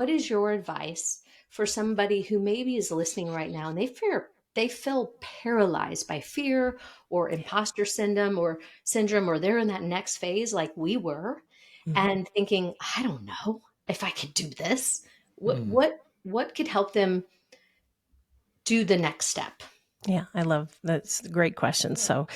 what is your advice for somebody who maybe is listening right now and they feel paralyzed by fear or imposter syndrome, or they're in that next phase like we were, Mhm. and thinking, I don't know if I could do this. Mm. What could help them do the next step? Yeah, I love that's a great question. So,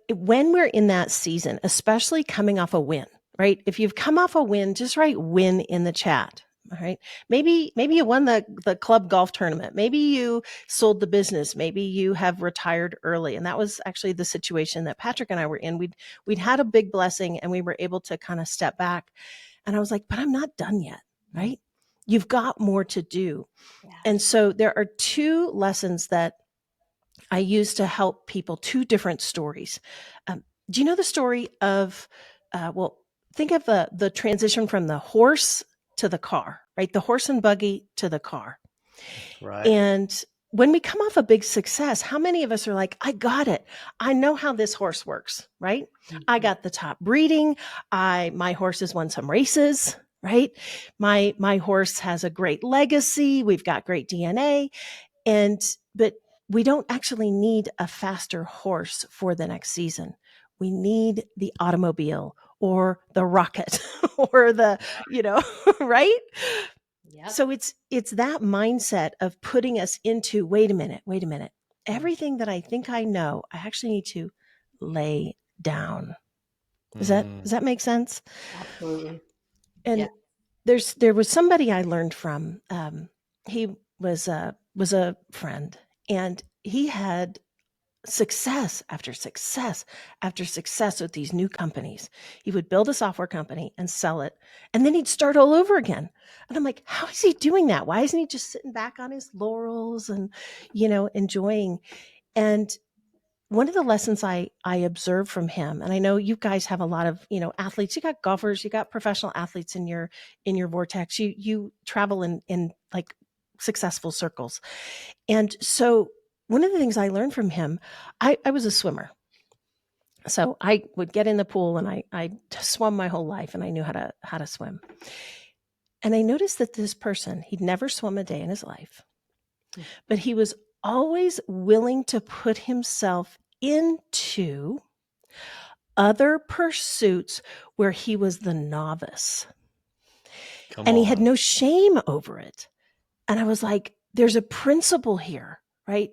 when we're in that season, especially coming off a win, right? If you've come off a win, just write win in the chat. All right. Maybe you won the club golf tournament. Maybe you sold the business. Maybe you have retired early. And that was actually the situation that Patrick and I were in. We'd had a big blessing and we were able to kind of step back. And I was like, but I'm not done yet, right? You've got more to do. And Yes. so there are two lessons that I use to help people, two different stories. Do you know the story of, think of the transition from the horse to the car, right? The horse and buggy to the car. Right. And when we come off a big success, how many of us are like, I got it. I know how this horse works, right? I Mhm. got the top breeding. My horse has won some races, right? My horse has a great legacy. We've got great DNA. But we don't actually need a faster horse for the next season. We need the automobile or the rocket or right? Yep. So it's that mindset of putting us into, wait a minute, wait a minute. Everything that I think I know, I actually need to lay down. Does Mm. that make sense? Absolutely. Yeah. And there was somebody I learned from. He was a friend, and he had success after success after success with these new companies. He would build a software company and sell it, and then he'd start all over again. And I'm like, how is he doing that? Why isn't he just sitting back on his laurels and, enjoying? And one of the lessons I observed from him, and I know you guys have a lot of, athletes, you got golfers, you got professional athletes in your vortex. You travel in like successful circles. And so one of the things I learned from him, I was a swimmer. So I would get in the pool and I swum my whole life and I knew how to swim. And I noticed that this person, he'd never swum a day in his life, but he was always willing to put himself into other pursuits where he was the novice. Come And he had on. no shame over it. And I was like, there's a principle here, right?